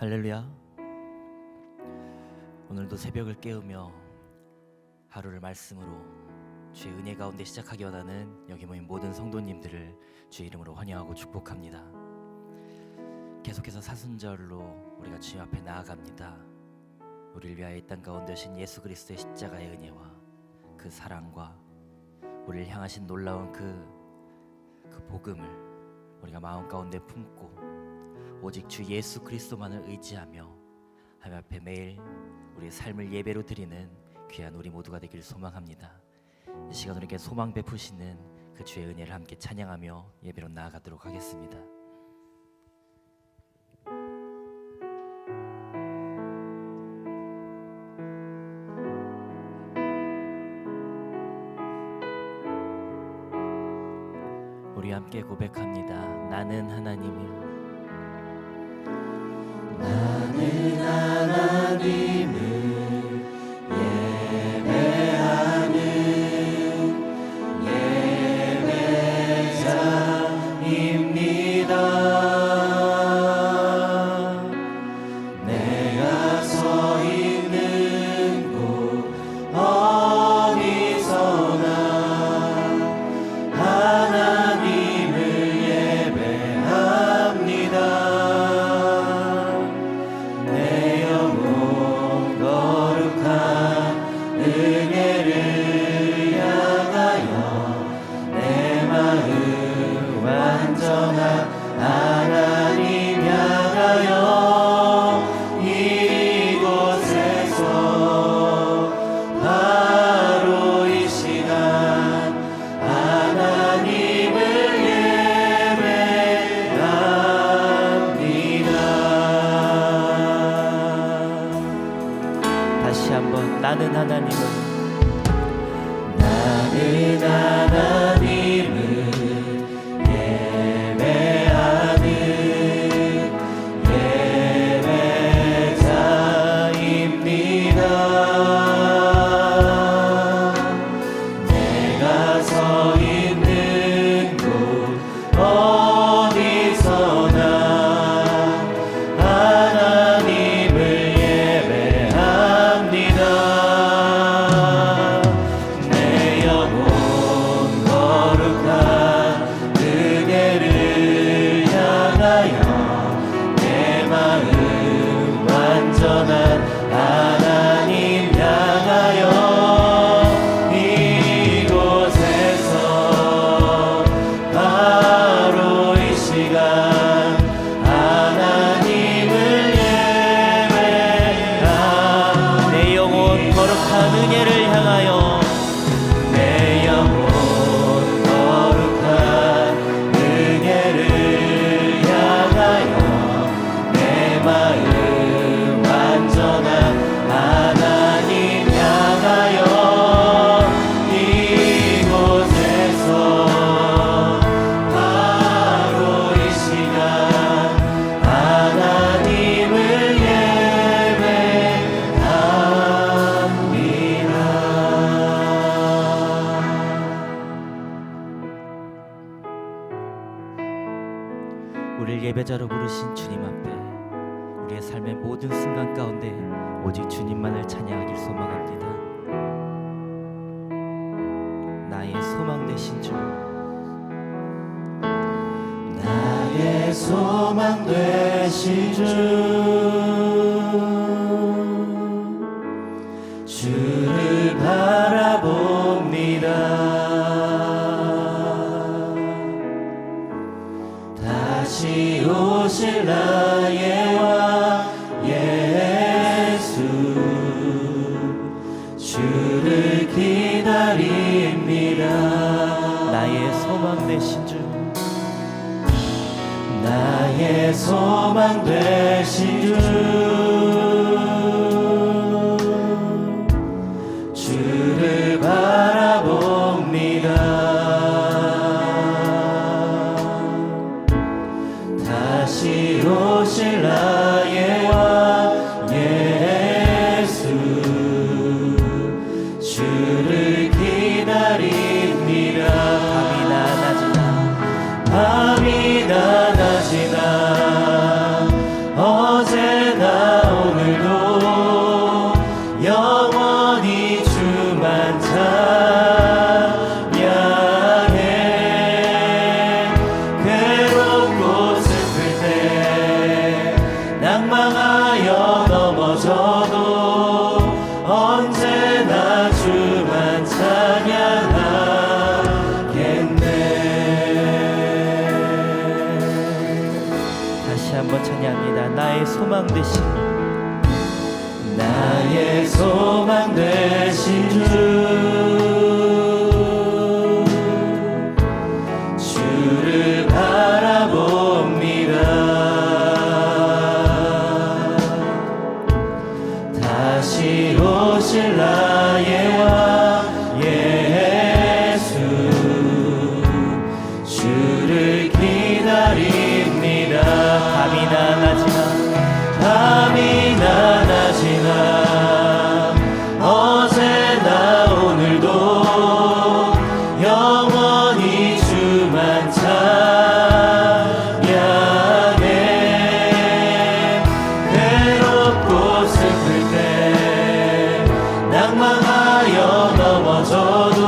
할렐루야. 오늘도 새벽을 깨우며 하루를 말씀으로 주의 은혜 가운데 시작하기 원하는 여기 모인 모든 성도님들을 주의 이름으로 환영하고 축복합니다. 계속해서 사순절로 우리가 주님 앞에 나아갑니다. 우리를 위하여 이 땅 가운데 오신 예수 그리스도의 십자가의 은혜와 그 사랑과 우리를 향하신 놀라운 그 복음을 우리가 마음 가운데 품고 오직 주 예수 그리스도만을 의지하며 하나님 앞에 매일 우리의 삶을 예배로 드리는 귀한 우리 모두가 되기를 소망합니다. 이 시간 우리에게 소망 베푸시는 그 주의 은혜를 함께 찬양하며 예배로 나아가도록 하겠습니다. 우리 함께 고백합니다. 나는 하나님을 예배하는 예배자입니다. 내가 서 있는 곳 어디서나 하나님을 예배합니다. 내 영혼 거룩한 은혜를 향하여 내 마음 완전한 하나님 향하여 이곳에서 바로 이 시간 하나님을 예배합니다. 다시 한번 나는 하나님을 예배하는 예배자입니다. 내가 서 있는 곳 어디서나 하나님을 예배합니다. 내 영혼 거룩한 은혜를 향하여 내 마음 완전한 하나님 향하여 이곳에서 바로 이 시간 하나님을 예배합니다. 내 영혼 거룩한 은혜를 향하여 내 영혼 거룩한 은혜를 향하여 내 마음 완전한 하나님 향하여 이곳에서 바로 이 시간 하나님을 예배합니다. 우리를 예배자로 부르신 주님 앞에 우리의 삶의 모든 순간 가운데 오직 주님만을 찬양하길 소망합니다. 나의 소망 되신 주 나의 소망 되신 주 주를 바라봅니다. 다시 오실 나의 왕 예수 주를 기다립니다. 나의 소망 되신 주 나의 소망 되신 주 주를 바라봅니다. 다시 오실 나의 왕 예수 주를 기다립니다. 밤이 낮이나 어제나 나의 소망 되신 나의 소망 되신 주를 바라봅니다. 다시 오실 나의 왕 예수 주를 기다립니다. 밤이나 낮이나 밤이나 낮이나 어제나 오늘도 영원히 주만 찬양해. 괴롭고 슬플 때 낭망하여 넘어져도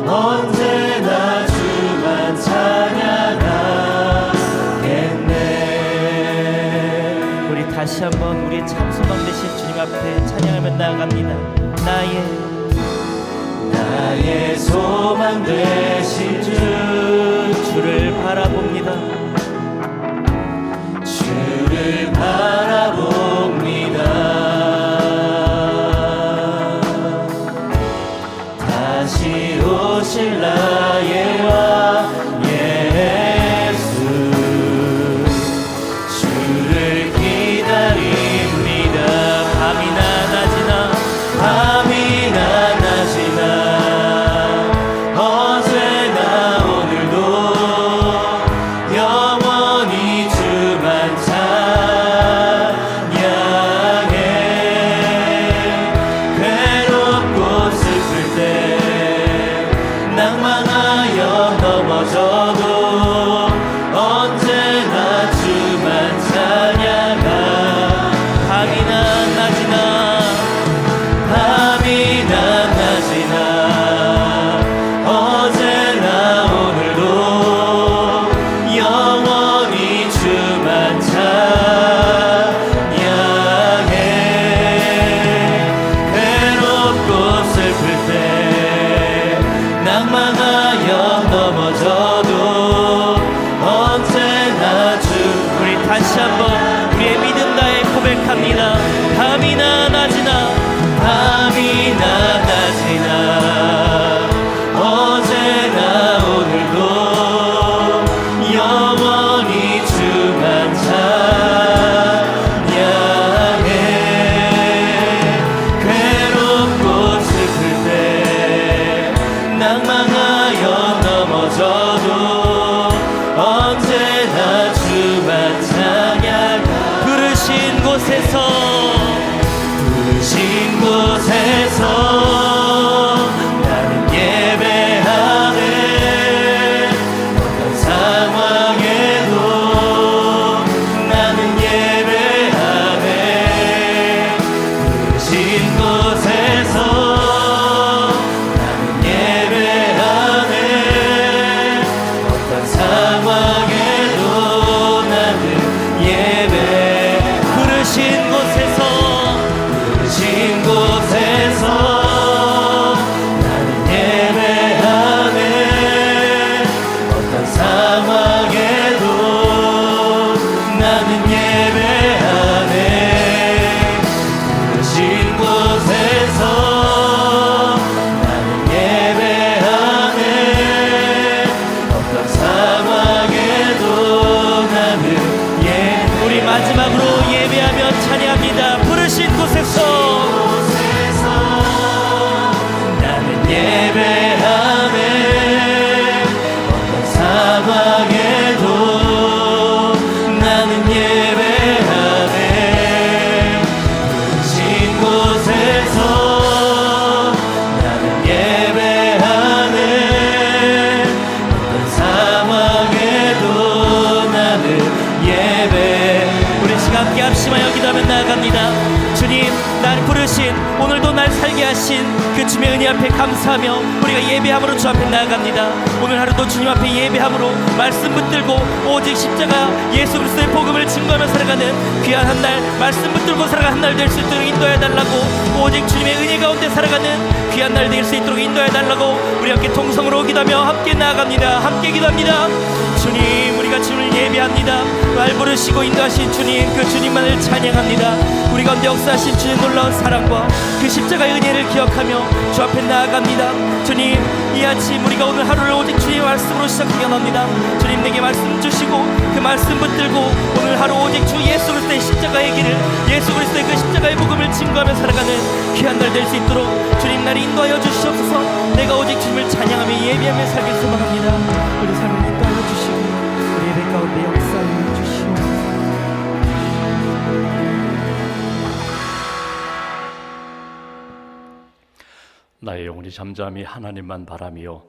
언제나 주만 찬양하겠네. 우리 다시 한번 우리의 참 소망 되신 주님 앞에 찬양하며 나아갑니다. 나의 소망 되신 주를 바라봅니다. 주를 바라봅니다. 다시 오실 나의 왕 예수 주를 기다립니다. 밤이나 낮이나 밤이나 낮이나 어제나 오늘도 영원히 주만 찬양해. 괴롭고 슬플 때 낭망하여 넘어져도 언제나 주만 찬양하. 밤이나 낮이나 밤이나 낮이나 어제나 오늘도 영원히 주만 찬양해. 괴롭고 슬플 때 낭망하여 넘어져도 언제나 주. 우리 다시 한번 우리의 믿음 다해 고백합니다. 밤이나 낮이나 밤이나 낮이나 어제나 오늘도 영원히 주만 찬양해. 괴롭고 슬플 때 낭망하여 넘어져도 언제나 주만 찬양하. 부르신 곳에서 부르신 곳에서 나는 예배하네. 어떤 상황에도 나는 예배하네. 부르신 곳에서 나는 예배하네. 어떤 상황에도 나는 예배. 부르신 곳에서 부르신 곳에서 나는 예배하네. 어떤 상황에도 나는 예배하네. 부르신 곳에서 나는 예배하네. 어떤 상황에도 나는 우리 마지막으로 예배하며 찬양합니다. 부르신 곳에서 나는 예배하네. 어떤 상황에도 나는 예배하네. 부르신 곳에서 나는 예배하네. 어떤 상황에도 나는 예배. 우리 시간 함께 합심하여 기도하며 나아갑니다. 주님, 날 부르신 오늘도 날 살게 하신 그 주님의 은혜 앞에 감사하며 우리가 예배함으로 주 앞에 나아갑니다. 오늘 하루도 주님 앞에 예배함으로 말씀 붙들고 오직 십자가 예수 그리스도의 복음을 증거하며 살아가는 귀한 한 날, 말씀 붙들고 살아가는 한 날 될 수 있도록 인도해 달라고, 오직 주님의 은혜 가운데 살아가는 귀한 날 될 수 있도록 인도해 달라고 우리 함께 통성으로 기도하며 함께 나아갑니다. 함께 기도합니다. 주님, 우리가 주님을 예배합니다. 날 부르시고 인도하신 주님, 그 주님만을 찬양합니다. 우리 가운데 역사하신 주의 놀라운 사랑과 그 십자가의 은혜를 기억하며 주 앞에 나아갑니다. 주님, 이 아침 우리가 오늘 하루를 오직 주의 말씀으로 시작하게 합니다. 주님, 내게 말씀 주시고 그 말씀 붙들고 오늘 하루 오직 주 예수 그리스도의 십자가의 길을, 예수 그리스도의 그 십자가의 복음을 증거하며 살아가는 귀한 날 될 수 있도록 주님 나를 인도하여 주시옵소서. 내가 오직 주님을 찬양하며 예배하며 살길 소망합니다. 우리 삶을 인도하여 주시고 우리 예배 가운데 역사하여 주시옵소서. 나의 영혼이 잠잠히 하나님만 바라며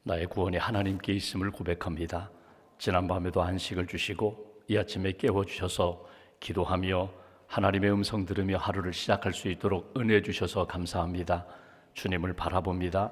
나의 구원이 하나님께 있음을 고백합니다. 지난밤에도 안식을 주시고 이 아침에 깨워주셔서 기도하며 하나님의 음성 들으며 하루를 시작할 수 있도록 은혜 주셔서 감사합니다. 주님을 바라봅니다.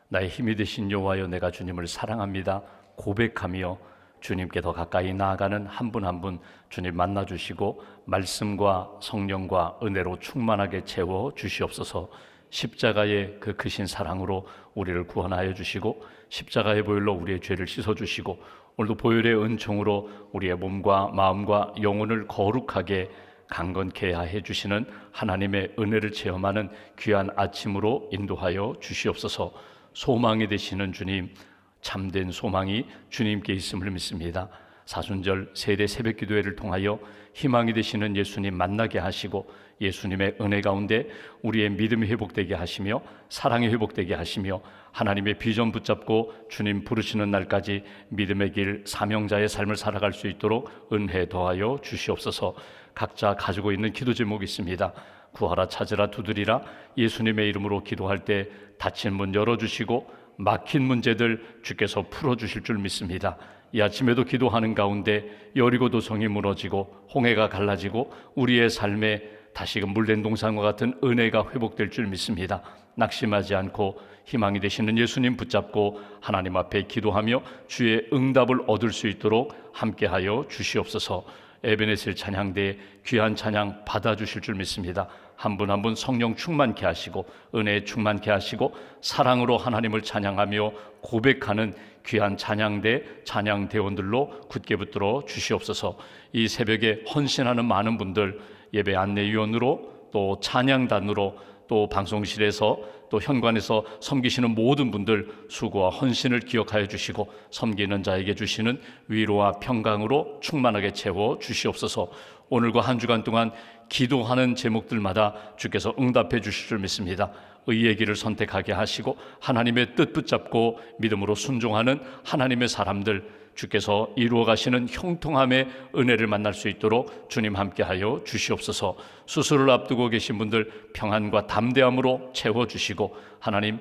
나의 힘이 되신 여호와여, 내가 주님을 사랑합니다 고백하며 주님께 더 가까이 나아가는 한 분 한 분 주님 만나주시고 말씀과 성령과 은혜로 충만하게 채워 주시옵소서. 십자가의 그 크신 사랑으로 우리를 구원하여 주시고 십자가의 보혈로 우리의 죄를 씻어주시고 오늘도 보혈의 은총으로 우리의 몸과 마음과 영혼을 거룩하게 강건케 해 주시는 하나님의 은혜를 체험하는 귀한 아침으로 인도하여 주시옵소서. 소망이 되시는 주님, 참된 소망이 주님께 있음을 믿습니다. 사순절 세대 새벽 기도회를 통하여 희망이 되시는 예수님 만나게 하시고 예수님의 은혜 가운데 우리의 믿음이 회복되게 하시며 사랑이 회복되게 하시며 하나님의 비전 붙잡고 주님 부르시는 날까지 믿음의 길, 사명자의 삶을 살아갈 수 있도록 은혜 더하여 주시옵소서. 각자 가지고 있는 기도 제목이 있습니다. 구하라, 찾으라, 두드리라. 예수님의 이름으로 기도할 때 닫힌 문 열어주시고 막힌 문제들 주께서 풀어주실 줄 믿습니다. 이 아침에도 기도하는 가운데 여리고 도성이 무너지고 홍해가 갈라지고 우리의 삶에 다시금 물된 동산과 같은 은혜가 회복될 줄 믿습니다. 낙심하지 않고 희망이 되시는 예수님 붙잡고 하나님 앞에 기도하며 주의 응답을 얻을 수 있도록 함께하여 주시옵소서. 에베네셀 찬양대에 귀한 찬양 받아주실 줄 믿습니다. 한 분 한 분 성령 충만케 하시고 은혜에 충만케 하시고 사랑으로 하나님을 찬양하며 고백하는 귀한 찬양대, 찬양대원들로 굳게 붙들어 주시옵소서. 이 새벽에 헌신하는 많은 분들, 예배 안내위원으로 또 찬양단으로 또 방송실에서 또 현관에서 섬기시는 모든 분들 수고와 헌신을 기억하여 주시고 섬기는 자에게 주시는 위로와 평강으로 충만하게 채워 주시옵소서. 오늘과 한 주간 동안 기도하는 제목들마다 주께서 응답해 주실 줄 믿습니다. 의의 길을 선택하게 하시고 하나님의 뜻 붙잡고 믿음으로 순종하는 하나님의 사람들, 주께서 이루어 가시는 형통함의 은혜를 만날 수 있도록 주님 함께하여 주시옵소서. 수술을 앞두고 계신 분들 평안과 담대함으로 채워주시고 하나님,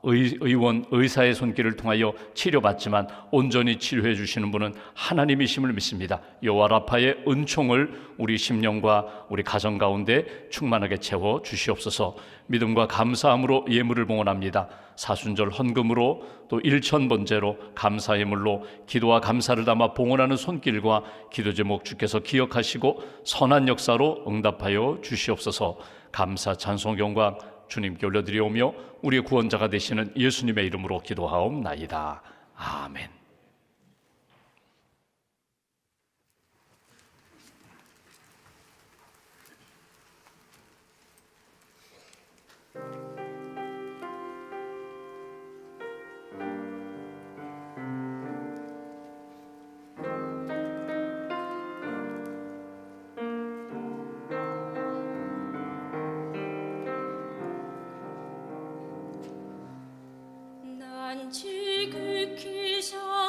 의사의 손길을 통하여 치료받지만 온전히 치료해 주시는 분은 하나님이심을 믿습니다. 여호와 라파의 은총을 우리 심령과 우리 가정 가운데 충만하게 채워 주시옵소서. 믿음과 감사함으로 예물을 봉헌합니다. 사순절 헌금으로 또 일천번제로 감사의 물로 기도와 감사를 담아 봉헌하는 손길과 기도 제목 주께서 기억하시고 선한 역사로 응답하여 주시옵소서. 감사 찬송 영광 주님께 올려드리오며 우리의 구원자가 되시는 예수님의 이름으로 기도하옵나이다. 아멘. 난 지극히 사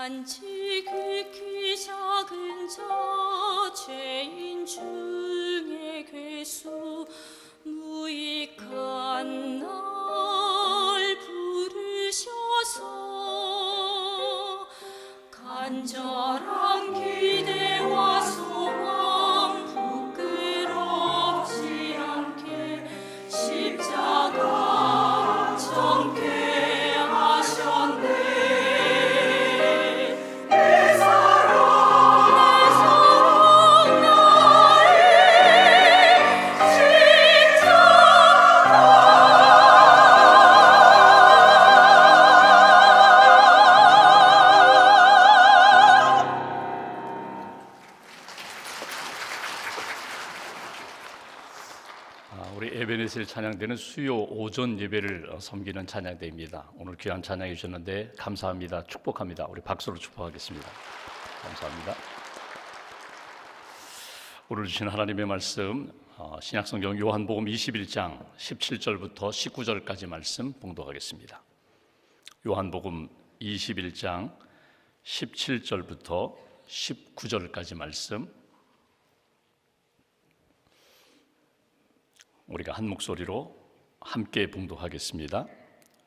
단지 극히 작은 자 죄인 중에 괴수 무익한 날 부르셔서 간절한 기대와 소망 부끄럽지 않게 십자가 정케 하셨네. 내 사랑 나의 우리 에베네셀 찬양대는 수요 오전 예배를 섬기는 찬양대입니다. 오늘 귀한 찬양해 주셨는데 감사합니다. 축복합니다. 우리 박수로 축복하겠습니다. 감사합니다. 오늘 주신 하나님의 말씀 신약성경 요한복음 21장 17절부터 19절까지 말씀 봉독하겠습니다. 요한복음 21장 17절부터 19절까지 말씀 우리가 한 목소리로 함께 봉독하겠습니다.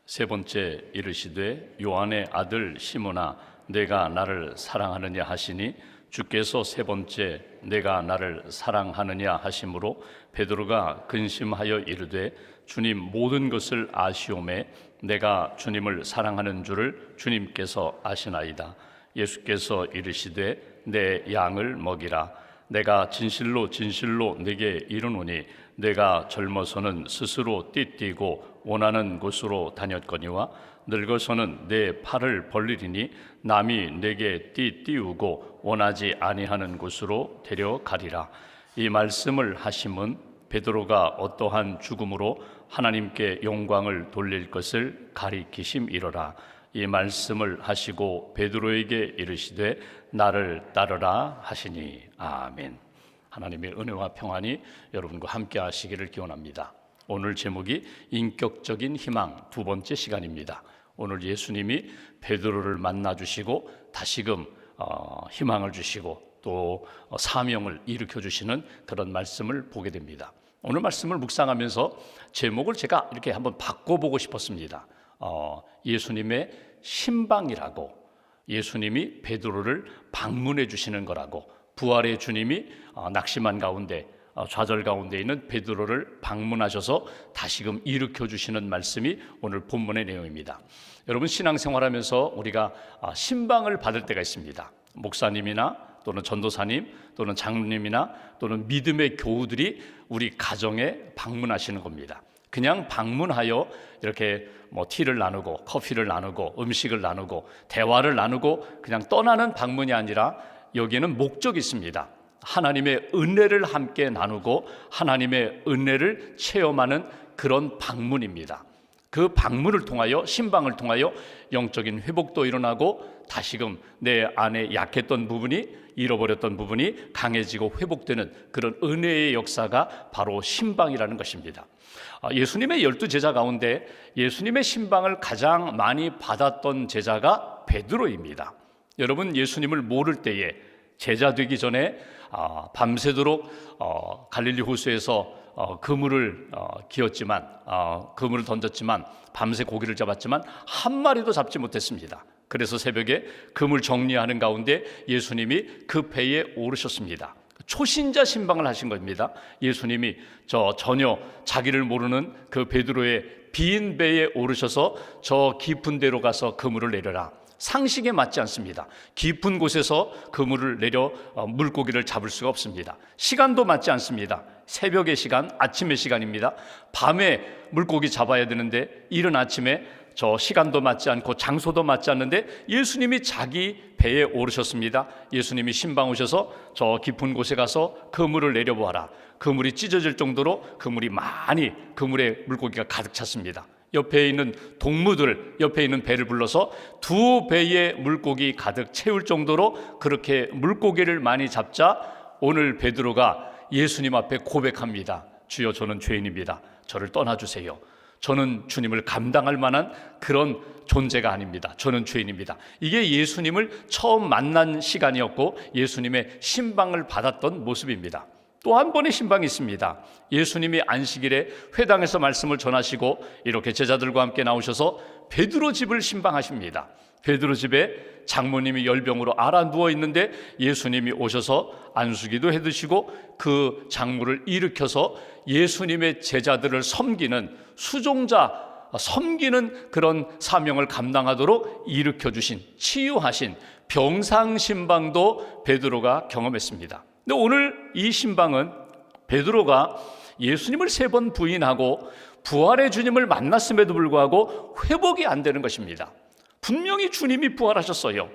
세 번째 이르시되 요한의 아들 시몬아 내가 나를 사랑하느냐 하시니 주께서 세 번째 내가 나를 사랑하느냐 하심으로 베드로가 근심하여 이르되 주님 모든 것을 아시오매 내가 주님을 사랑하는 줄을 주님께서 아시나이다. 예수께서 이르시되 내 양을 먹이라. 내가 진실로 진실로 네게 이르노니 내가 젊어서는 스스로 띠뛰고 원하는 곳으로 다녔거니와 늙어서는 내 팔을 벌리리니 남이 내게 띠띠우고 원하지 아니하는 곳으로 데려가리라. 이 말씀을 하심은 베드로가 어떠한 죽음으로 하나님께 영광을 돌릴 것을 가리키심이로라. 이 말씀을 하시고 베드로에게 이르시되 나를 따르라 하시니 아멘. 하나님의 은혜와 평안이 여러분과 함께 하시기를 기원합니다. 오늘 제목이 인격적인 희망 두 번째 시간입니다. 오늘 예수님이 베드로를 만나 주시고 다시금 희망을 주시고 또 사명을 일으켜 주시는 그런 말씀을 보게 됩니다. 오늘 말씀을 묵상하면서 제목을 제가 이렇게 한번 바꿔보고 싶었습니다. 예수님의 신방이라고, 예수님이 베드로를 방문해 주시는 거라고, 부활의 주님이 낙심한 가운데 좌절 가운데 있는 베드로를 방문하셔서 다시금 일으켜 주시는 말씀이 오늘 본문의 내용입니다. 여러분 신앙생활하면서 우리가 신방을 받을 때가 있습니다. 목사님이나 또는 전도사님 또는 장로님이나 또는 믿음의 교우들이 우리 가정에 방문하시는 겁니다. 그냥 방문하여 이렇게 티를 나누고 커피를 나누고 음식을 나누고 대화를 나누고 그냥 떠나는 방문이 아니라 여기에는 목적이 있습니다. 하나님의 은혜를 함께 나누고 하나님의 은혜를 체험하는 그런 방문입니다. 그 방문을 통하여 신방을 통하여 영적인 회복도 일어나고 다시금 내 안에 약했던 부분이 잃어버렸던 부분이 강해지고 회복되는 그런 은혜의 역사가 바로 신방이라는 것입니다. 예수님의 12제자 가운데 예수님의 신방을 가장 많이 받았던 제자가 베드로입니다. 여러분 예수님을 모를 때에 제자 되기 전에 밤새도록 갈릴리 호수에서 그물을 기었지만 그물을 던졌지만 밤새 고기를 잡았지만 한 마리도 잡지 못했습니다. 그래서 새벽에 그물 정리하는 가운데 예수님이 그 배에 오르셨습니다. 초신자 신방을 하신 겁니다. 예수님이 전혀 자기를 모르는 그 베드로의 빈 배에 오르셔서 저 깊은 데로 가서 그물을 내려라. 상식에 맞지 않습니다. 깊은 곳에서 그물을 내려 물고기를 잡을 수가 없습니다. 시간도 맞지 않습니다. 새벽의 시간, 아침의 시간입니다. 밤에 물고기 잡아야 되는데 이른 아침에 저 시간도 맞지 않고 장소도 맞지 않는데 예수님이 자기 배에 오르셨습니다. 예수님이 신방 오셔서 저 깊은 곳에 가서 그물을 내려보아라. 그물이 찢어질 정도로 그물이 많이 그물에 물고기가 가득 찼습니다. 옆에 있는 동무들, 옆에 있는 배를 불러서 두 배의 물고기 가득 채울 정도로 그렇게 물고기를 많이 잡자 오늘 베드로가 예수님 앞에 고백합니다. 주여 저는 죄인입니다. 저를 떠나주세요. 저는 주님을 감당할 만한 그런 존재가 아닙니다. 저는 죄인입니다. 이게 예수님을 처음 만난 시간이었고 예수님의 신방을 받았던 모습입니다. 또 한 번의 신방이 있습니다. 예수님이 안식일에 회당에서 말씀을 전하시고 이렇게 제자들과 함께 나오셔서 베드로 집을 신방하십니다. 베드로 집에 장모님이 열병으로 알아 누워 있는데 예수님이 오셔서 안수기도 해드시고 그 장모를 일으켜서 예수님의 제자들을 섬기는 수종자, 섬기는 그런 사명을 감당하도록 일으켜주신, 치유하신 병상신방도 베드로가 경험했습니다. 근데 오늘 이 신방은 베드로가 예수님을 3번 부인하고 부활의 주님을 만났음에도 불구하고 회복이 안 되는 것입니다. 분명히 주님이 부활하셨어요.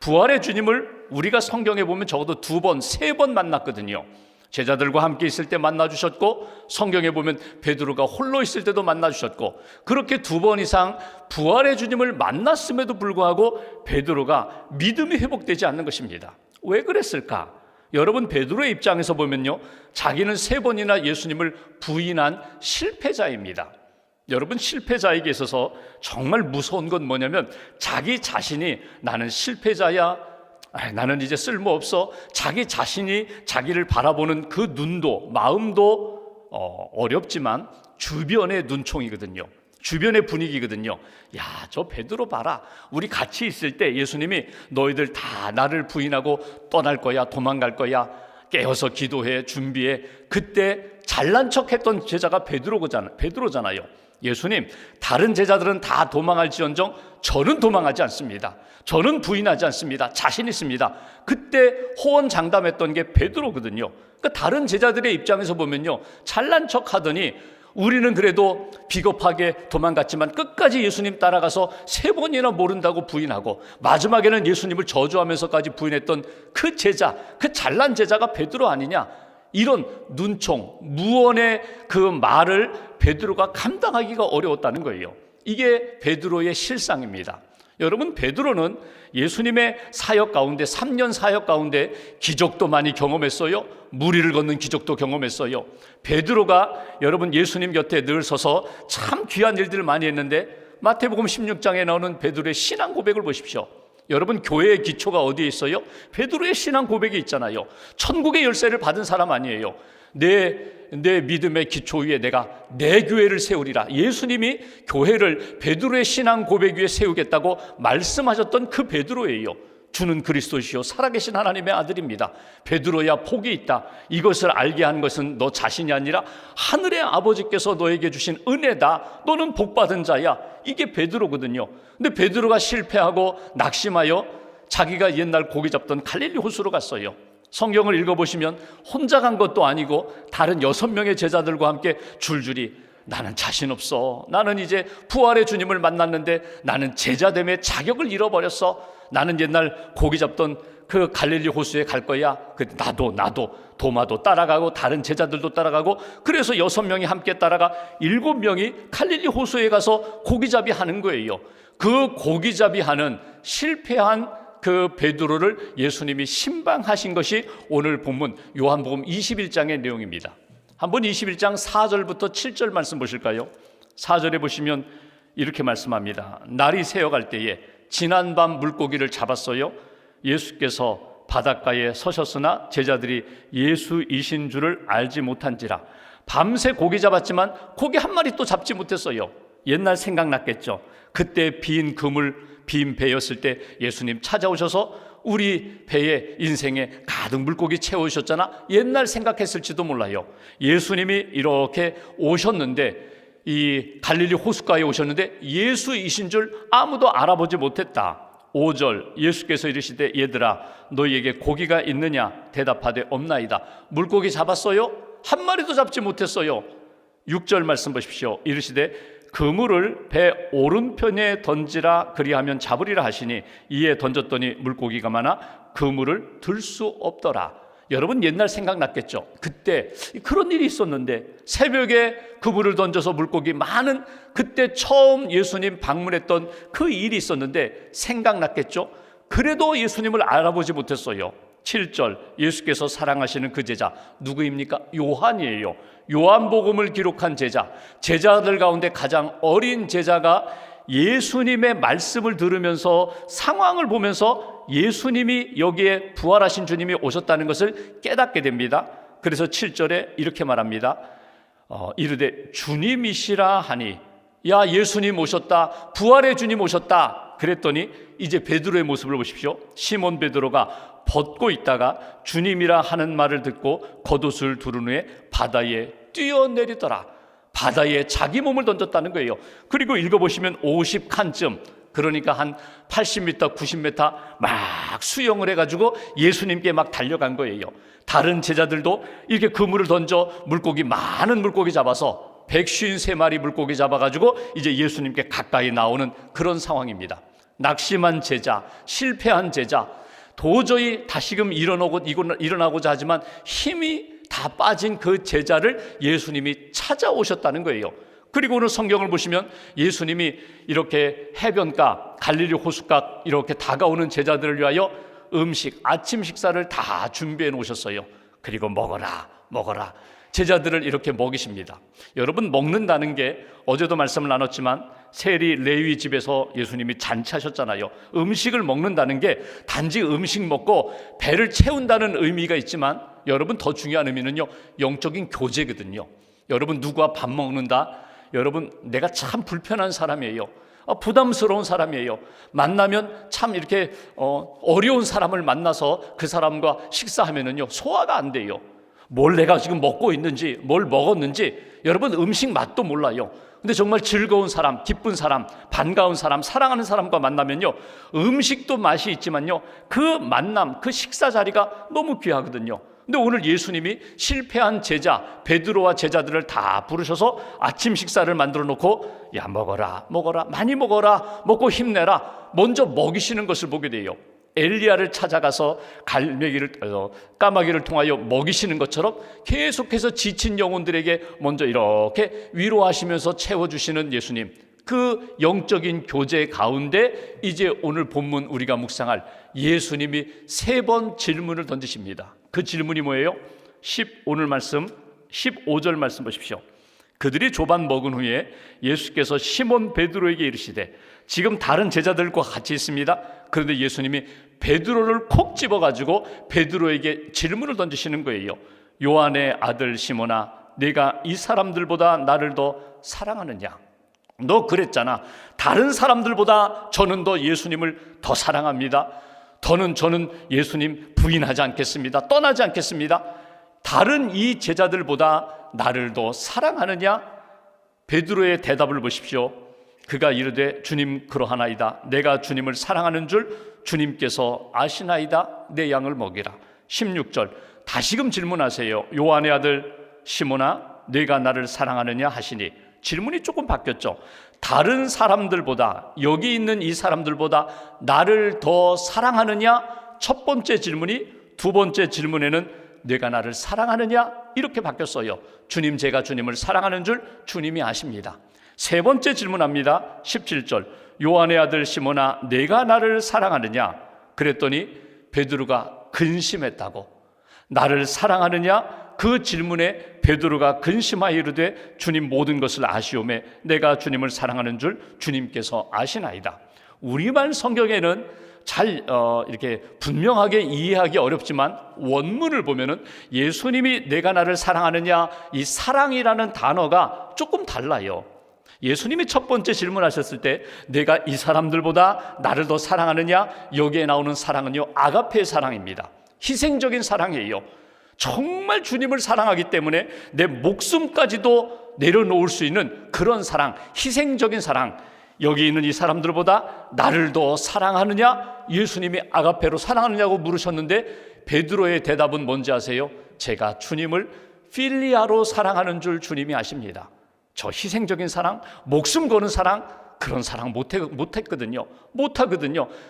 부활의 주님을 우리가 성경에 보면 적어도 2번, 3번 만났거든요. 제자들과 함께 있을 때 만나주셨고, 성경에 보면 베드로가 홀로 있을 때도 만나주셨고, 그렇게 2번 이상 부활의 주님을 만났음에도 불구하고 베드로가 믿음이 회복되지 않는 것입니다. 왜 그랬을까? 여러분, 베드로의 입장에서 보면요, 자기는 3번이나 예수님을 부인한 실패자입니다. 여러분, 실패자에게 있어서 정말 무서운 건 뭐냐면 자기 자신이 나는 실패자야, 나는 이제 쓸모없어, 자기 자신이 자기를 바라보는 그 눈도 마음도 어렵지만 주변의 눈총이거든요. 주변의 분위기거든요. 야, 저 베드로 봐라. 우리 같이 있을 때 예수님이 너희들 다 나를 부인하고 떠날 거야, 도망갈 거야, 깨어서 기도해, 준비해. 그때 잘난 척했던 제자가 베드로잖아요. 예수님, 다른 제자들은 다 도망할지언정 저는 도망하지 않습니다. 저는 부인하지 않습니다. 자신 있습니다. 그때 호언장담했던 게 베드로거든요. 그러니까 다른 제자들의 입장에서 보면요, 잘난 척하더니 우리는 그래도 비겁하게 도망갔지만 끝까지 예수님 따라가서 3번이나 모른다고 부인하고 마지막에는 예수님을 저주하면서까지 부인했던 그 제자, 그 잘난 제자가 베드로 아니냐, 이런 눈총, 무언의 그 말을 베드로가 감당하기가 어려웠다는 거예요. 이게 베드로의 실상입니다. 여러분, 베드로는 예수님의 사역 가운데 3년 사역 가운데 기적도 많이 경험했어요. 무리를 걷는 기적도 경험했어요. 베드로가 여러분 예수님 곁에 늘 서서 참 귀한 일들을 많이 했는데 마태복음 16장에 나오는 베드로의 신앙 고백을 보십시오. 여러분, 교회의 기초가 어디에 있어요? 베드로의 신앙 고백이 있잖아요. 천국의 열쇠를 받은 사람 아니에요. 내 믿음의 기초 위에 내가 내 교회를 세우리라. 예수님이 교회를 베드로의 신앙 고백 위에 세우겠다고 말씀하셨던 그 베드로예요. 주는 그리스도시요 살아계신 하나님의 아들입니다. 베드로야, 복이 있다. 이것을 알게 한 것은 너 자신이 아니라 하늘의 아버지께서 너에게 주신 은혜다. 너는 복받은 자야. 이게 베드로거든요. 근데 베드로가 실패하고 낙심하여 자기가 옛날 고기 잡던 갈릴리 호수로 갔어요. 성경을 읽어보시면 혼자 간 것도 아니고 다른 6명의 제자들과 함께 줄줄이 나는 자신 없어. 나는 이제 부활의 주님을 만났는데 나는 제자됨의 자격을 잃어버렸어. 나는 옛날 고기 잡던 그 갈릴리 호수에 갈 거야. 나도 도마도 따라가고 다른 제자들도 따라가고, 그래서 6명이 함께 따라가 7명이 갈릴리 호수에 가서 고기잡이 하는 거예요. 그 고기잡이 하는 실패한 그 베드로를 예수님이 신방하신 것이 오늘 본문 요한복음 21장의 내용입니다. 한번 21장 4절부터 7절 말씀 보실까요? 4절에 보시면 이렇게 말씀합니다. 날이 새어갈 때에 지난밤 물고기를 잡았어요. 예수께서 바닷가에 서셨으나 제자들이 예수이신 줄을 알지 못한지라. 밤새 고기 잡았지만 고기 한 마리 또 잡지 못했어요. 옛날 생각났겠죠. 그때 빈 배였을 때 예수님 찾아오셔서 우리 배에 인생에 가득 물고기 채우셨잖아. 옛날 생각했을지도 몰라요. 예수님이 이렇게 오셨는데, 이 갈릴리 호숫가에 오셨는데 예수이신 줄 아무도 알아보지 못했다. 5절 예수께서 이르시되 얘들아 너희에게 고기가 있느냐? 대답하되 없나이다. 물고기 잡았어요? 한 마리도 잡지 못했어요. 6절 말씀 보십시오. 이르시되 그물을 배 오른편에 던지라, 그리하면 잡으리라 하시니 이에 던졌더니 물고기가 많아 그물을 들 수 없더라. 여러분, 옛날 생각났겠죠. 그때 그런 일이 있었는데 새벽에 그물을 던져서 물고기 많은, 그때 처음 예수님 방문했던 그 일이 있었는데 생각났겠죠. 그래도 예수님을 알아보지 못했어요. 7절 예수께서 사랑하시는 그 제자 누구입니까? 요한이에요. 요한복음을 기록한 제자들 가운데 가장 어린 제자가 예수님의 말씀을 들으면서 상황을 보면서 예수님이 여기에 부활하신 주님이 오셨다는 것을 깨닫게 됩니다. 그래서 7절에 이렇게 말합니다. 이르되 주님이시라 하니, 야 예수님 오셨다, 부활의 주님 오셨다. 그랬더니 이제 베드로의 모습을 보십시오. 시몬 베드로가 벗고 있다가 주님이라 하는 말을 듣고 겉옷을 두른 후에 바다에 뛰어내리더라. 바다에 자기 몸을 던졌다는 거예요. 그리고 읽어보시면 50칸쯤, 그러니까 한 80m, 90m 막 수영을 해가지고 예수님께 막 달려간 거예요. 다른 제자들도 이렇게 그물을 던져 많은 물고기 잡아서 153마리 물고기 잡아가지고 이제 예수님께 가까이 나오는 그런 상황입니다. 낙심한 제자, 실패한 제자, 도저히 다시금 일어나고자 하지만 힘이 다 빠진 그 제자를 예수님이 찾아오셨다는 거예요. 그리고 오늘 성경을 보시면 예수님이 이렇게 해변가, 갈릴리 호숫가 이렇게 다가오는 제자들을 위하여 아침 식사를 다 준비해 놓으셨어요. 그리고 먹어라 제자들을 이렇게 먹이십니다. 여러분, 먹는다는 게 어제도 말씀을 나눴지만 세리 레위 집에서 예수님이 잔치하셨잖아요. 음식을 먹는다는 게 단지 음식 먹고 배를 채운다는 의미가 있지만 여러분, 더 중요한 의미는요, 영적인 교제거든요. 여러분, 누구와 밥 먹는다? 여러분, 내가 참 불편한 사람이에요. 부담스러운 사람이에요. 만나면 참 이렇게 어려운 사람을 만나서 그 사람과 식사하면은요, 소화가 안 돼요. 뭘 내가 지금 먹고 있는지, 뭘 먹었는지, 여러분 음식 맛도 몰라요. 근데 정말 즐거운 사람, 기쁜 사람, 반가운 사람, 사랑하는 사람과 만나면요, 음식도 맛이 있지만요, 그 만남, 그 식사 자리가 너무 귀하거든요. 근데 오늘 예수님이 실패한 제자 베드로와 제자들을 다 부르셔서 아침 식사를 만들어 놓고, 야 먹어라 많이 먹어라, 먹고 힘내라, 먼저 먹이시는 것을 보게 돼요. 엘리야를 찾아가서 까마귀를 통하여 먹이시는 것처럼 계속해서 지친 영혼들에게 먼저 이렇게 위로하시면서 채워주시는 예수님, 그 영적인 교제 가운데 이제 오늘 본문 우리가 묵상할 예수님이 3번 질문을 던지십니다. 그 질문이 뭐예요? 오늘 말씀 15절 말씀 보십시오. 그들이 조반 먹은 후에 예수께서 시몬 베드로에게 이르시되, 지금 다른 제자들과 같이 있습니다. 그런데 예수님이 베드로를 콕 집어가지고 베드로에게 질문을 던지시는 거예요. 요한의 아들 시몬아, 네가 이 사람들보다 나를 더 사랑하느냐? 너 그랬잖아. 다른 사람들보다 저는 더 예수님을 더 사랑합니다. 저는 예수님 부인하지 않겠습니다. 떠나지 않겠습니다. 다른 이 제자들보다 나를 더 사랑하느냐? 베드로의 대답을 보십시오. 그가 이르되 주님 그러하나이다. 내가 주님을 사랑하는 줄 주님께서 아시나이다. 내 양을 먹이라. 16절 다시금 질문하세요. 요한의 아들 시몬아, 네가 나를 사랑하느냐 하시니, 질문이 조금 바뀌었죠. 다른 사람들보다, 여기 있는 이 사람들보다 나를 더 사랑하느냐? 첫 번째 질문이, 두 번째 질문에는 네가 나를 사랑하느냐? 이렇게 바뀌었어요. 주님, 제가 주님을 사랑하는 줄 주님이 아십니다. 세 번째 질문합니다. 17절 요한의 아들 시몬아, 네가 나를 사랑하느냐? 그랬더니 베드로가 근심했다고. 나를 사랑하느냐? 그 질문에 베드로가 근심하여 이르되 주님 모든 것을 아시오매 내가 주님을 사랑하는 줄 주님께서 아시나이다. 우리말 성경에는 잘 이렇게 분명하게 이해하기 어렵지만 원문을 보면은 예수님이 내가 나를 사랑하느냐, 이 사랑이라는 단어가 조금 달라요. 예수님이 첫 번째 질문하셨을 때 내가 이 사람들보다 나를 더 사랑하느냐, 여기에 나오는 사랑은요 아가페의 사랑입니다. 희생적인 사랑이에요. 정말 주님을 사랑하기 때문에 내 목숨까지도 내려놓을 수 있는 그런 사랑, 희생적인 사랑. 여기 있는 이 사람들보다 나를 더 사랑하느냐? 예수님이 아가페로 사랑하느냐고 물으셨는데 베드로의 대답은 뭔지 아세요? 제가 주님을 필리아로 사랑하는 줄 주님이 아십니다. 저 희생적인 사랑, 목숨 거는 사랑, 그런 사랑 못하거든요.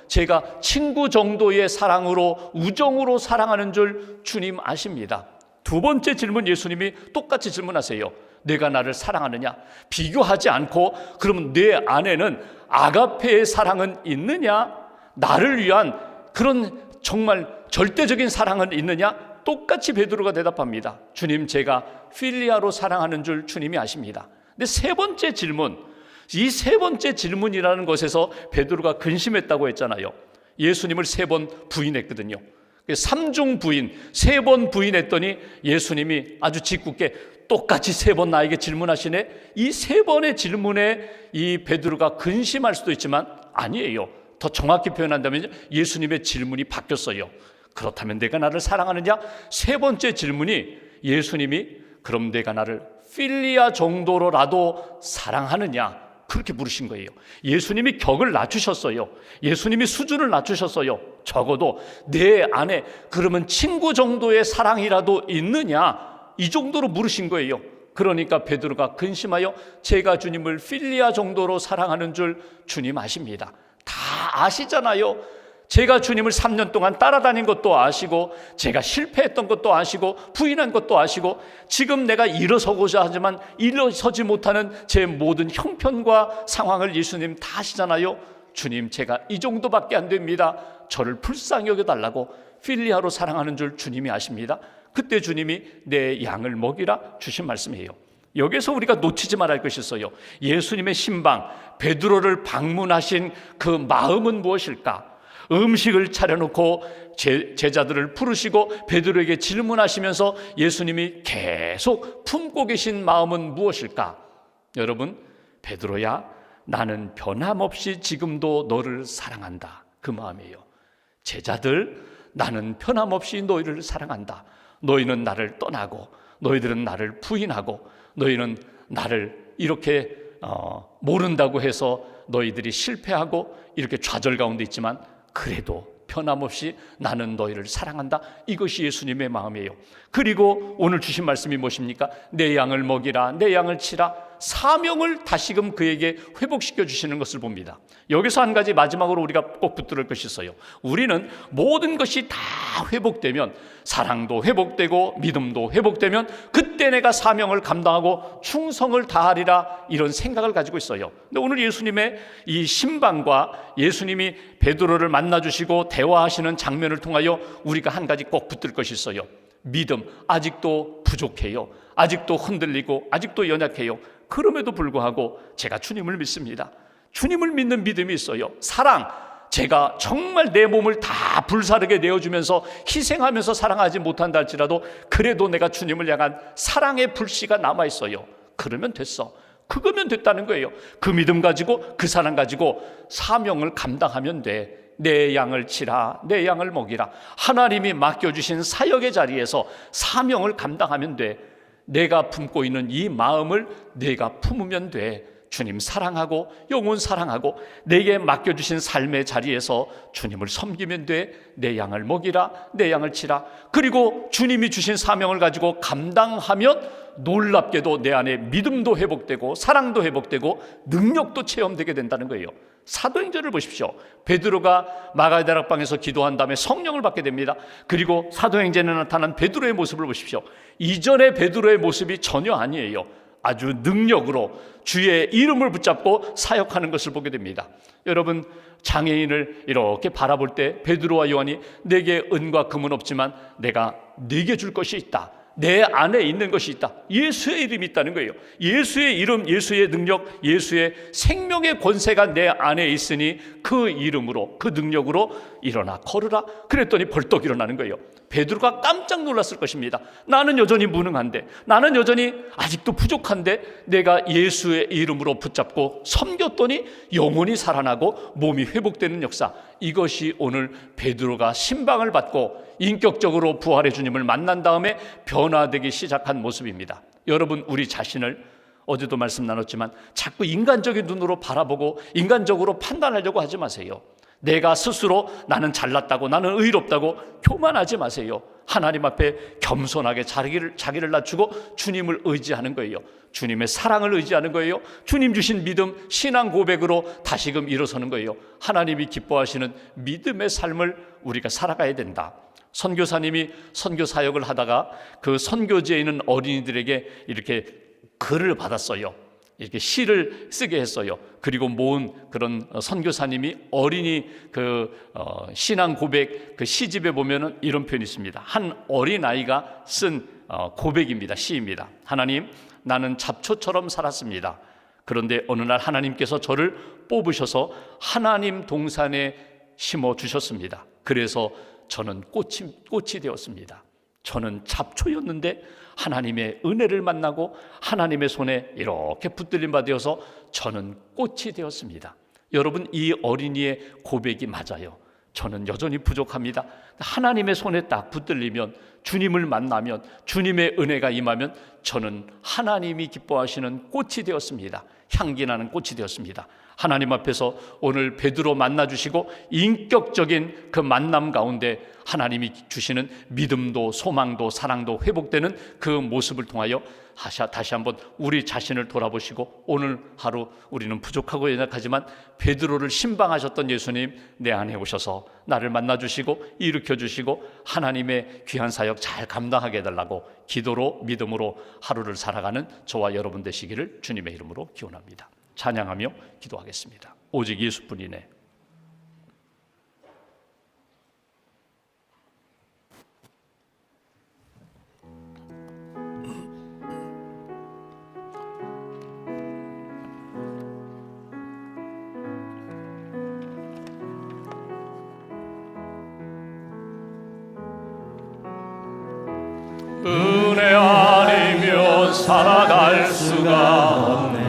제가 친구 정도의 사랑으로, 우정으로 사랑하는 줄 주님 아십니다. 두 번째 질문 예수님이 똑같이 질문하세요. 내가 나를 사랑하느냐? 비교하지 않고 그러면 내 안에는 아가페의 사랑은 있느냐? 나를 위한 그런 정말 절대적인 사랑은 있느냐? 똑같이 베드로가 대답합니다. 주님, 제가 필리아로 사랑하는 줄 주님이 아십니다. 근데 세 번째 질문, 이 세 번째 질문이라는 것에서 베드로가 근심했다고 했잖아요. 예수님을 3번 부인했거든요. 3중 부인, 3번 부인했더니 예수님이 아주 짓궂게 똑같이 3번 나에게 질문하시네. 이 3번의 질문에 이 베드로가 근심할 수도 있지만 아니에요. 더 정확히 표현한다면 예수님의 질문이 바뀌었어요. 그렇다면 내가 나를 사랑하느냐? 3번째 질문이 예수님이 그럼 내가 나를 필리아 정도로라도 사랑하느냐? 그렇게 물으신 거예요. 예수님이 격을 낮추셨어요. 예수님이 수준을 낮추셨어요. 적어도 내 안에 그러면 친구 정도의 사랑이라도 있느냐? 이 정도로 물으신 거예요. 그러니까 베드로가 근심하여 제가 주님을 필리아 정도로 사랑하는 줄 주님 아십니다. 다 아시잖아요. 제가 주님을 3년 동안 따라다닌 것도 아시고, 제가 실패했던 것도 아시고, 부인한 것도 아시고, 지금 내가 일어서고자 하지만 일어서지 못하는 제 모든 형편과 상황을 예수님 다 아시잖아요. 주님, 제가 이 정도밖에 안 됩니다. 저를 불쌍히 여겨달라고 필리아로 사랑하는 줄 주님이 아십니다. 그때 주님이 내 양을 먹이라 주신 말씀이에요. 여기서 우리가 놓치지 말아야 할 것이 있어요. 예수님의 신방, 베드로를 방문하신 그 마음은 무엇일까? 음식을 차려놓고 제자들을 부르시고 베드로에게 질문하시면서 예수님이 계속 품고 계신 마음은 무엇일까? 여러분, 베드로야, 나는 변함없이 지금도 너를 사랑한다. 그 마음이에요. 제자들, 나는 변함없이 너희를 사랑한다. 너희는 나를 떠나고, 너희들은 나를 부인하고, 너희는 나를 이렇게 모른다고 해서 너희들이 실패하고 이렇게 좌절 가운데 있지만 그래도 변함없이 나는 너희를 사랑한다. 이것이 예수님의 마음이에요. 그리고 오늘 주신 말씀이 무엇입니까? 내 양을 먹이라, 내 양을 치라. 사명을 다시금 그에게 회복시켜 주시는 것을 봅니다. 여기서 한 가지 마지막으로 우리가 꼭 붙들을 것이 있어요. 우리는 모든 것이 다 회복되면, 사랑도 회복되고 믿음도 회복되면 그때 내가 사명을 감당하고 충성을 다하리라, 이런 생각을 가지고 있어요. 근데 오늘 예수님의 이 신방과 예수님이 베드로를 만나주시고 대화하시는 장면을 통하여 우리가 한 가지 꼭 붙들 것이 있어요. 믿음, 아직도 부족해요. 아직도 흔들리고 아직도 연약해요. 그럼에도 불구하고 제가 주님을 믿습니다. 주님을 믿는 믿음이 있어요. 사랑, 제가 정말 내 몸을 다 불사르게 내어주면서 희생하면서 사랑하지 못한다 할지라도 그래도 내가 주님을 향한 사랑의 불씨가 남아있어요. 그러면 됐어. 그거면 됐다는 거예요. 그 믿음 가지고, 그 사랑 가지고 사명을 감당하면 돼. 내 양을 치라, 내 양을 먹이라. 하나님이 맡겨주신 사역의 자리에서 사명을 감당하면 돼. 내가 품고 있는 이 마음을 내가 품으면 돼. 주님 사랑하고 영혼 사랑하고 내게 맡겨주신 삶의 자리에서 주님을 섬기면 돼. 내 양을 먹이라, 내 양을 치라. 그리고 주님이 주신 사명을 가지고 감당하면 놀랍게도 내 안에 믿음도 회복되고 사랑도 회복되고 능력도 체험되게 된다는 거예요. 사도행전을 보십시오. 베드로가 마가다락방에서 기도한 다음에 성령을 받게 됩니다. 그리고 사도행전에 나타난 베드로의 모습을 보십시오. 이전의 베드로의 모습이 전혀 아니에요. 아주 능력으로 주의 이름을 붙잡고 사역하는 것을 보게 됩니다. 여러분, 장애인을 이렇게 바라볼 때 베드로와 요한이 내게 은과 금은 없지만 내가 네게 줄 것이 있다. 내 안에 있는 것이 있다. 예수의 이름이 있다는 거예요. 예수의 이름, 예수의 능력, 예수의 생명의 권세가 내 안에 있으니 그 이름으로, 그 능력으로 일어나 걸으라. 그랬더니 벌떡 일어나는 거예요. 베드로가 깜짝 놀랐을 것입니다. 나는 여전히 무능한데, 나는 여전히 아직도 부족한데 내가 예수의 이름으로 붙잡고 섬겼더니 영혼이 살아나고 몸이 회복되는 역사. 이것이 오늘 베드로가 신방을 받고 인격적으로 부활의 주님을 만난 다음에 변화되기 시작한 모습입니다. 여러분, 우리 자신을 어제도 말씀 나눴지만 자꾸 인간적인 눈으로 바라보고 인간적으로 판단하려고 하지 마세요. 내가 스스로 나는 잘났다고, 나는 의롭다고 교만하지 마세요. 하나님 앞에 겸손하게 자기를 낮추고 주님을 의지하는 거예요. 주님의 사랑을 의지하는 거예요. 주님 주신 믿음, 신앙 고백으로 다시금 일어서는 거예요. 하나님이 기뻐하시는 믿음의 삶을 우리가 살아가야 된다. 선교사님이 선교 사역을 하다가 그 선교지에 있는 어린이들에게 이렇게 글을 받았어요. 이렇게 시를 쓰게 했어요. 그리고 모은 그런 선교사님이 어린이 신앙 고백 그 시집에 보면은 이런 표현이 있습니다. 한 어린 아이가 쓴 고백입니다. 시입니다. 하나님, 나는 잡초처럼 살았습니다. 그런데 어느 날 하나님께서 저를 뽑으셔서 하나님 동산에 심어 주셨습니다. 그래서 저는 꽃이 되었습니다. 저는 잡초였는데 하나님의 은혜를 만나고 하나님의 손에 이렇게 붙들림 받아서 저는 꽃이 되었습니다. 여러분, 이 어린이의 고백이 맞아요. 저는 여전히 부족합니다. 하나님의 손에 딱 붙들리면, 주님을 만나면, 주님의 은혜가 임하면 저는 하나님이 기뻐하시는 꽃이 되었습니다. 향기 나는 꽃이 되었습니다. 하나님 앞에서 오늘 베드로 만나주시고 인격적인 그 만남 가운데 하나님이 주시는 믿음도 소망도 사랑도 회복되는 그 모습을 통하여 다시 한번 우리 자신을 돌아보시고, 오늘 하루 우리는 부족하고 연약하지만 베드로를 신방하셨던 예수님, 내 안에 오셔서 나를 만나주시고 일으켜주시고 하나님의 귀한 사역 잘 감당하게 해달라고 기도로 믿음으로 하루를 살아가는 저와 여러분 되시기를 주님의 이름으로 기원합니다. 찬양하며 기도하겠습니다. 오직 예수뿐이네. 은혜 아니면 살아갈 수가 없네.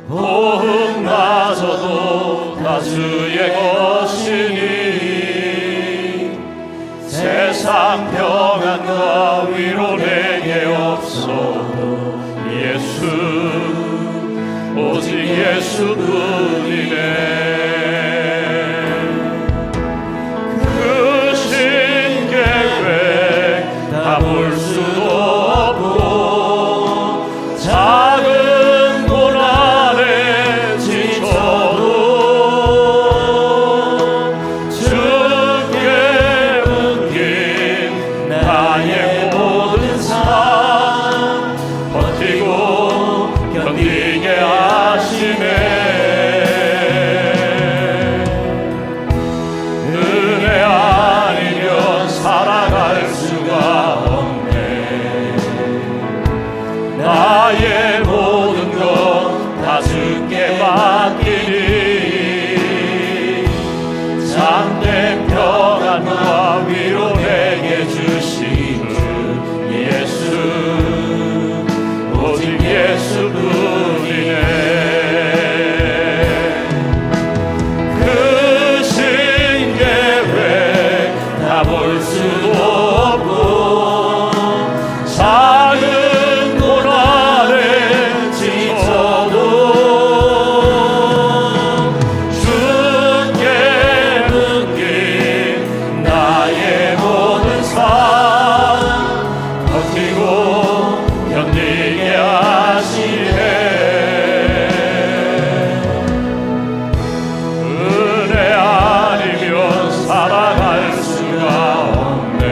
호흡마저도 다수의 것이니 세상 평안과 위로 내게 없어도 예수, 오직 예수뿐이네. 다 볼 수도 없고 작은 고난에 지쳐도 주께 맡긴 나의 모든 삶 버티고 견디게 하시네. 은혜 아니면 살아갈 수가 나의 모든 것 다 주께 맡기니 참된 평안과 위로 내게 주신 주 예수, 오직 예수뿐이네. 그 신계획 다 볼 수도 없고 작은 고난에 지쳐도 주께 맡긴 나의 모든 삶 버티고 견디게 하시네. 은혜 아니면 살아갈 수가 없네.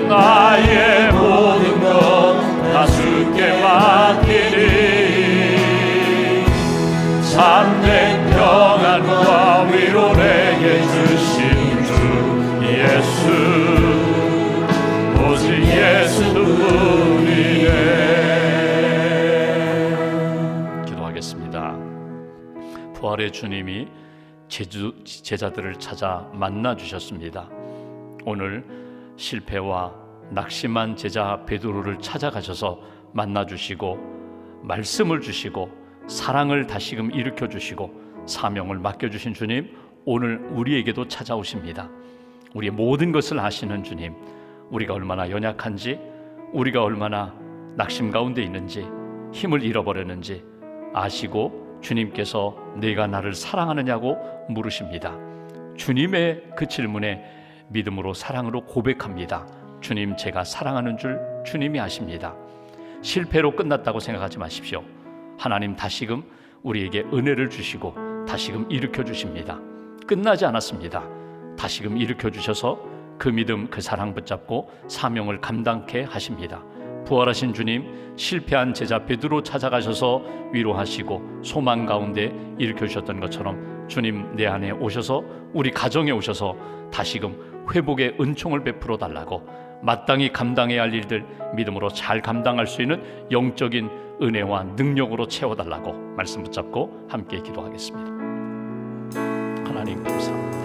나의 모든 것 다 주께 맡기니 참된 평안과 위로 내게 주신 주 예수, 오직 예수뿐이네. 기도하겠습니다. 부활의 주님이 제자들을 찾아 만나 주셨습니다. 오늘 실패와 낙심한 제자 베드로를 찾아가셔서 만나 주시고 말씀을 주시고 사랑을 다시금 일으켜 주시고 사명을 맡겨 주신 주님, 오늘 우리에게도 찾아오십니다. 우리의 모든 것을 아시는 주님, 우리가 얼마나 연약한지, 우리가 얼마나 낙심 가운데 있는지, 힘을 잃어버렸는지 아시고 주님께서 내가 나를 사랑하느냐고 물으십니다. 주님의 그 질문에 믿음으로 사랑으로 고백합니다. 주님, 제가 사랑하는 줄 주님이 아십니다. 실패로 끝났다고 생각하지 마십시오. 하나님 다시금 우리에게 은혜를 주시고 다시금 일으켜 주십니다. 끝나지 않았습니다. 다시금 일으켜 주셔서 그 믿음, 그 사랑 붙잡고 사명을 감당케 하십니다. 부활하신 주님, 실패한 제자 베드로 찾아가셔서 위로하시고 소망 가운데 일으켜 주셨던 것처럼 주님 내 안에 오셔서 우리 가정에 오셔서 다시금 회복의 은총을 베풀어 달라고, 마땅히 감당해야 할 일들 믿음으로 잘 감당할 수 있는 영적인 은혜와 능력으로 채워달라고 말씀 붙잡고 함께 기도하겠습니다. 하나님 감사합니다.